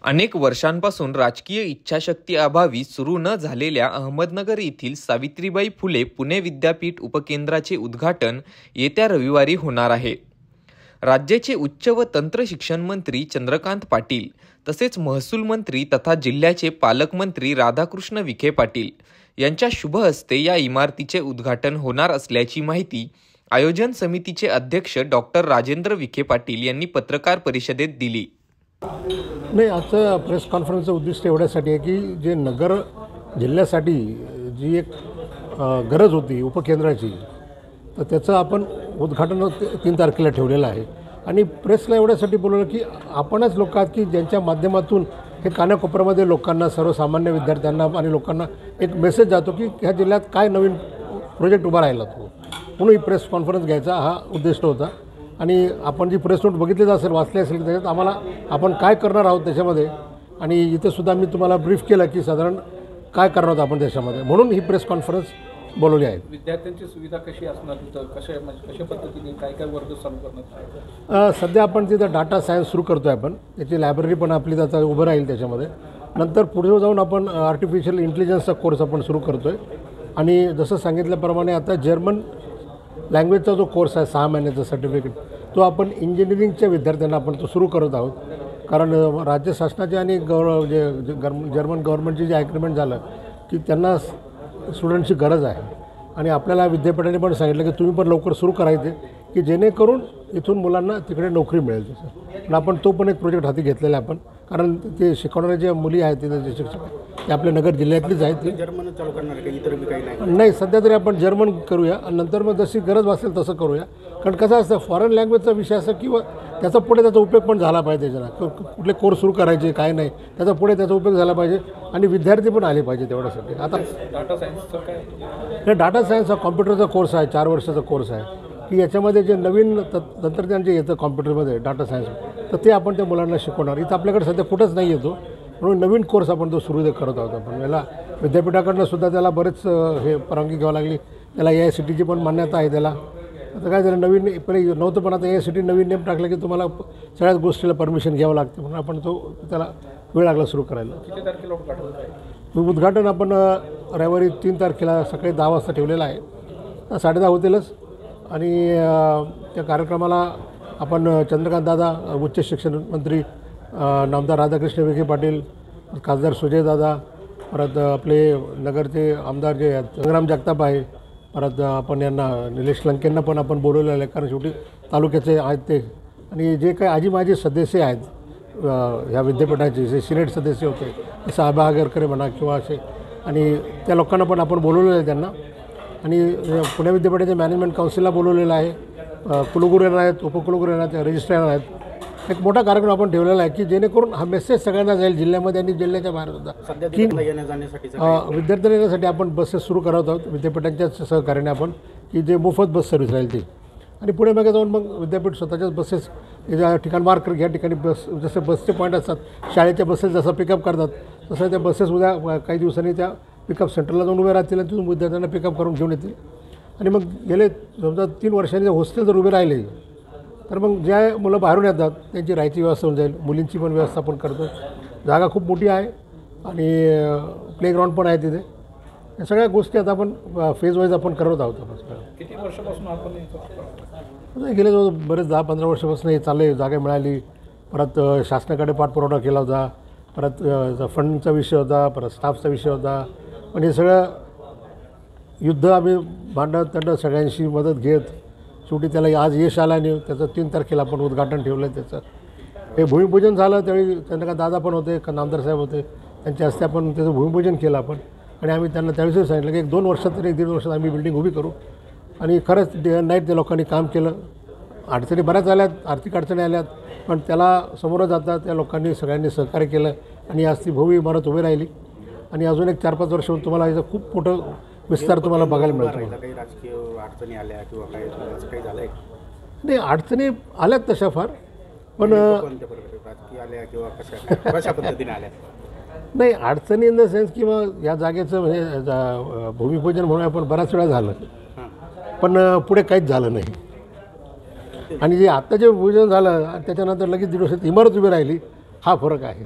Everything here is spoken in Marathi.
अनेक वर्षांपासून राजकीय इच्छाशक्तीअभावी सुरू न झालेल्या अहमदनगर येथील सावित्रीबाई फुले पुणे विद्यापीठ उपकेंद्राचे उद्घाटन येत्या रविवारी होणार आहे। राज्याचे उच्च व तंत्र शिक्षण मंत्री चंद्रकांत पाटील तसेच महसूल मंत्री तथा जिल्ह्याचे पालकमंत्री राधाकृष्ण विखे पाटील यांच्या शुभ हस्ते या इमारतीचे उद्घाटन होणार असल्याची माहिती आयोजन समितीचे अध्यक्ष डॉक्टर राजेंद्र विखे पाटील यांनी पत्रकार परिषदेत दिली। नाही, आजचं प्रेस कॉन्फरन्सचं उद्दिष्ट एवढ्यासाठी आहे की जे नगर जिल्ह्यासाठी जी एक गरज होती उपकेंद्राची, तर त्याचं आपण उद्घाटन 3 तारखेला ठेवलेलं आहे। आणि प्रेसला एवढ्यासाठी बोलवलं की आपणच लोक आहात की ज्यांच्या माध्यमातून हे कानाकोपऱ्यामध्ये लोकांना, सर्वसामान्य विद्यार्थ्यांना आणि लोकांना एक मेसेज जातो की ह्या जिल्ह्यात काय नवीन प्रोजेक्ट उभा राहिला तो, म्हणून ही प्रेस कॉन्फरन्स घ्यायचा हा उद्दिष्ट होता। आणि आपण जी प्रेस नोट बघितली असेल, वाचली असेल, त्याच्यात आम्हाला आपण काय करणार आहोत त्याच्यामध्ये, आणि इथेसुद्धा मी तुम्हाला ब्रीफ केलं की साधारण काय करणार आहोत आपण त्याच्यामध्ये, म्हणून ही प्रेस कॉन्फरन्स बोलवली आहे। विद्यार्थ्यांची सुविधा कशी असणार, कशा पद्धतीने काय काय वर्ग चालू करणार? सध्या आपण तिथं डाटा सायन्स सुरू करतो आहे, आपण त्याची लायब्ररी पण आपली आता उभं राहील त्याच्यामध्ये। नंतर पुढे जाऊन आपण आर्टिफिशियल इंटेलिजन्सचा कोर्स आपण सुरू करतो आहे। आणि जसं सांगितल्याप्रमाणे आता जर्मन लँग्वेजचा जो कोर्स आहे 6 महिन्याचा सर्टिफिकेट, तो आपण इंजिनिअरिंगच्या विद्यार्थ्यांना आपण तो सुरू करत आहोत। कारण राज्य शासनाचे आणि जर्मन गव्हर्नमेंटची जे ॲग्रीमेंट झालं की त्यांना स्टुडंटची गरज आहे, आणि आपल्याला विद्यापीठाने पण सांगितलं की तुम्ही पण लवकर सुरू करायचे की जेणेकरून इथून मुलांना तिकडे नोकरी मिळेल तसं। पण आपण तो पण एक प्रोजेक्ट हाती घेतलेला आहे आपण, कारण ते शिकवणाऱ्या ज्या मुली आहेत तिथे जे शिक्षक ते आपल्या नगर जिल्ह्यातलीच आहेत। ते जर्मन चालू करणार आहे, इतर बी काही नाही, सध्या तरी आपण जर्मन करूया आणि नंतर मग जशी गरज वासेल तसं करूया। कारण कसं असतं, फॉरेन लँग्वेजचा विषय असं किंवा त्याचा पुढे त्याचा उपयोग पण झाला पाहिजे, त्याला कुठले कोर्स सुरू करायचे काय नाही, त्याचा पुढे त्याचा उपयोग झाला पाहिजे आणि विद्यार्थी पण आले पाहिजे तेवढ्यासाठी। आता डाटा सायन्सचं काय? डाटा सायन्स हा कॉम्प्युटरचा कोर्स आहे, 4 वर्षाचा कोर्स आहे की याच्यामध्ये जे नवीन तंत्रज्ञान जे येतं कॉम्प्युटरमध्ये डाटा सायन्स, तर ते आपण त्या मुलांना शिकवणार। इथं आपल्याकडे सध्या कुठंच नाही येतो, म्हणून नवीन कोर्स आपण तो सुरू करत आहोत आपण। याला विद्यापीठाकडनं सुद्धा त्याला बरेच हे परवानगी घ्यावं लागली, त्याला AICTEची पण मान्यता आहे त्याला। आता काय झालं, नवीन पहिले नव्हतं, पण आता AICTE नवीन नेम टाकलं की तुम्हाला सगळ्याच गोष्टीला परमिशन घ्यावं लागते, म्हणून आपण तो त्याला वेळ लागला सुरू करायला। किती तारखेला उद्घाटन? उद्घाटन आपण रविवारी 3 तारखेला सकाळी 10 वाजता ठेवलेलं आहे, 10:30 होतीलच। आणि त्या कार्यक्रमाला आपण चंद्रकांत दादा, उच्च शिक्षण मंत्री नामदार राधाकृष्ण विखे पाटील, खासदार सुजय दादा, परत आपले नगरचे आमदार जे आहेत संग्राम जगताप आहे, परत आपण यांना निलेश लंकेंना पण आपण बोलवलेलं आहे, कारण शेवटी तालुक्याचे आहेत ते, आणि जे काही आजी माझे सदस्य आहेत ह्या विद्यापीठाचे जे सिनेट सदस्य होते, जसं आबा आगरकर म्हणा किंवा असे, आणि त्या लोकांना पण आपण बोलवलेलं आहे त्यांना। आणि पुणे विद्यापीठाच्या मॅनेजमेंट काउन्सिलला बोलवलेलं आहे, कुलगुरू येणार आहेत, उपकुलगुरू येणार आहेत, रजिस्ट्रार येणार आहेत। एक मोठा कार्यक्रम आपण ठेवलेला आहे की जेणेकरून हा मेसेज सगळ्यांना जाईल जिल्ह्यामध्ये आणि जिल्ह्याच्या बाहेर सुद्धा, की विद्यार्थ्यांना येण्यासाठी आपण बसेस सुरू करत आहोत विद्यापीठांच्या सहकार्याने आपण, की जे मोफत बस सर्व्हिस राहील ती। आणि पुढे मागे जाऊन मग विद्यापीठ स्वतःच्याच बसेस ज्या ठिकाण मार्क या ठिकाणी बस, जसे बसचे पॉईंट असतात, शाळेच्या बसेस जसं पिकअप करतात तसं त्या बसेस उद्या काही दिवसांनी त्या पिकअप सेंटरला जाऊन उभे राहतील आणि तिथून विद्यार्थ्यांना पिकअप करून घेऊन येतील। आणि मग गेले समजा 3 वर्षांनी जर हॉस्टेल जर उभे राहिले, तर मग ज्या मुलं बाहेरून येतात त्यांची राहायची व्यवस्था होऊन जाईल, मुलींची पण व्यवस्था आपण करतो। जागा खूप मोठी आहे आणि प्लेग्राऊंड पण आहे तिथे। या सगळ्या गोष्टी आता आपण फेज वाईज आपण करत आहोत। किती वर्षापासून आपण गेले जो बरेच 10-15 वर्षापासून हे चालले, जागा मिळाली, परत शासनाकडे पाठपुरावा केला होता, परत फंडचा विषय होता, परत स्टाफचा विषय होता, पण हे सगळं युद्ध आम्ही भांडत तंड सगळ्यांशी मदत घेत शेवटी त्याला आज यश आलं, आणि त्याचं 3 तारखेला आपण उद्घाटन ठेवलं आहे त्याचं। हे भूमिपूजन झालं, त्यावेळी त्यांना दादा पण होते, नामदार साहेब होते, त्यांच्या हस्ते आपण त्याचं भूमिपूजन केलं आपण। आणि आम्ही त्यांना त्यावेळेस सांगितलं की 1-2 वर्षात तरी 1-1.5 वर्षात आम्ही बिल्डिंग उभी करू। आणि खरंच डे अँड नाईट त्या लोकांनी काम केलं। अडचणी बऱ्याच आल्यात, आर्थिक अडचणी आल्यात, पण त्याला समोर जातात त्या लोकांनी सगळ्यांनी सहकार्य केलं, आणि आज ती भव्य इमारत उभी राहिली। आणि अजून एक 4-5 वर्ष तुम्हाला याचं खूप मोठं विस्तार तुम्हाला बघायला मिळतो। काही राजकीय अडचणी आल्या किंवा काही झालं नाही, अडचणी आल्यात तशा फार, पण राजकीय आल्या किंवा कशा पद्धतीने आल्या? नाही, अडचणी इन द सेन्स किंवा या जागेचं म्हणजे भूमिपूजन म्हणून आपण बऱ्याच वेळा झालं, पण पुढे काहीच झालं नाही। आणि जे आत्ता जे भूमिपूजन झालं त्याच्यानंतर लगेच 1.5 वर्षात इमारत उभी राहिली, हा फरक आहे।